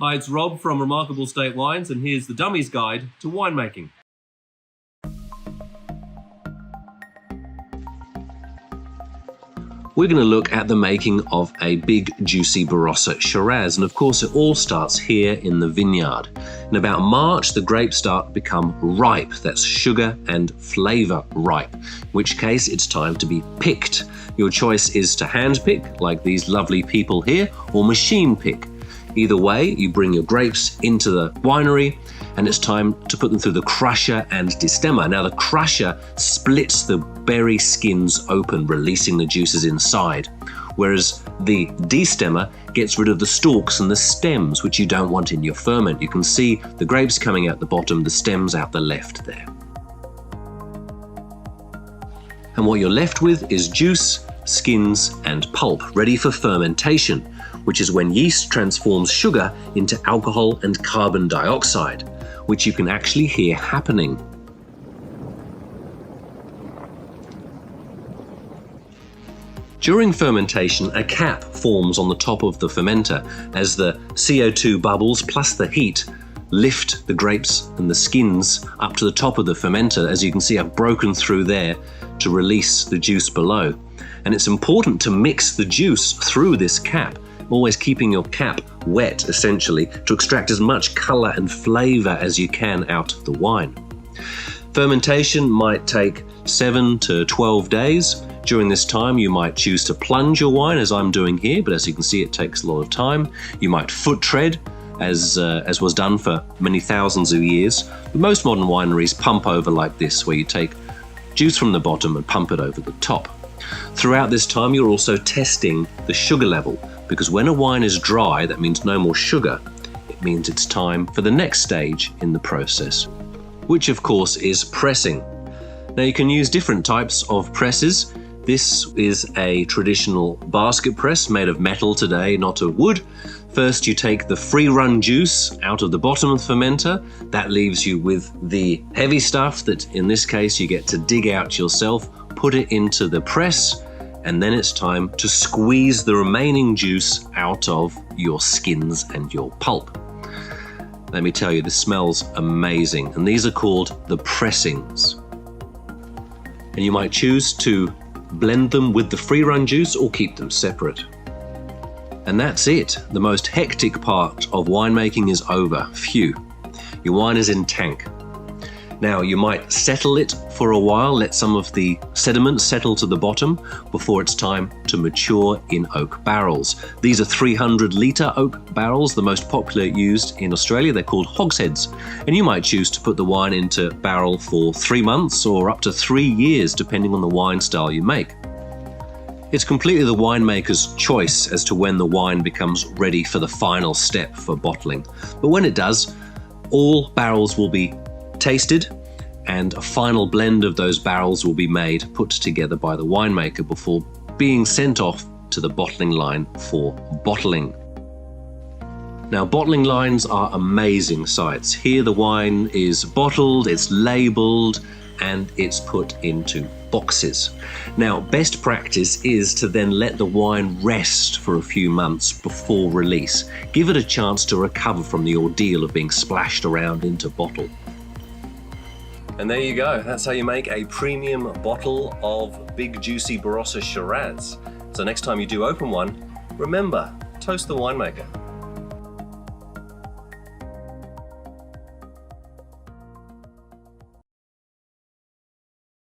Hi, it's Rob from Remarkable State Wines, and here's the Dummy's Guide to Winemaking. We're going to look at the making of a big, juicy Barossa Shiraz, and of course it all starts here in the vineyard. In about March, the grapes start to become ripe. That's sugar and flavour ripe, in which case it's time to be picked. Your choice is to hand pick, like these lovely people here, or machine pick. Either way, you bring your grapes into the winery and it's time to put them through the crusher and destemmer. Now the crusher splits the berry skins open, releasing the juices inside, whereas the destemmer gets rid of the stalks and the stems, which you don't want in your ferment. You can see the grapes coming out the bottom, the stems out the left there. And what you're left with is juice, skins and pulp, ready for fermentation, which is when yeast transforms sugar into alcohol and carbon dioxide, which you can actually hear happening. During fermentation, a cap forms on the top of the fermenter as the CO2 bubbles plus the heat lift the grapes and the skins up to the top of the fermenter. As you can see, I've broken through there to release the juice below. And it's important to mix the juice through this cap, always keeping your cap wet, essentially, to extract as much colour and flavour as you can out of the wine. Fermentation might take 7 to 12 days. During this time, you might choose to plunge your wine, as I'm doing here, but as you can see, it takes a lot of time. You might foot tread, as was done for many thousands of years. But most modern wineries pump over like this, where you take juice from the bottom and pump it over the top. Throughout this time, you're also testing the sugar level, because when a wine is dry, that means no more sugar. It means it's time for the next stage in the process, which of course is pressing. Now you can use different types of presses. This is a traditional basket press made of metal today, not of wood. First, you take the free-run juice out of the bottom of the fermenter. That leaves you with the heavy stuff that, in this case, you get to dig out yourself, put it into the press, and then it's time to squeeze the remaining juice out of your skins and your pulp. Let me tell you, this smells amazing, and these are called the pressings. And you might choose to blend them with the free-run juice or keep them separate. And that's it. The most hectic part of winemaking is over. Phew. Your wine is in tank. Now you might settle it for a while, let some of the sediment settle to the bottom before it's time to mature in oak barrels. These are 300-litre oak barrels, the most popular used in Australia. They're called hogsheads. And you might choose to put the wine into barrel for 3 months or up to 3 years, depending on the wine style you make. It's completely the winemaker's choice as to when the wine becomes ready for the final step for bottling. But when it does, all barrels will be tasted, and a final blend of those barrels will be made, put together by the winemaker before being sent off to the bottling line for bottling. Now, bottling lines are amazing sights. Here the wine is bottled, it's labelled, and it's put into boxes. Now, best practice is to then let the wine rest for a few months before release. Give it a chance to recover from the ordeal of being splashed around into bottle. And there you go, that's how you make a premium bottle of big juicy Barossa Shiraz. So next time you do open one, remember, toast the winemaker.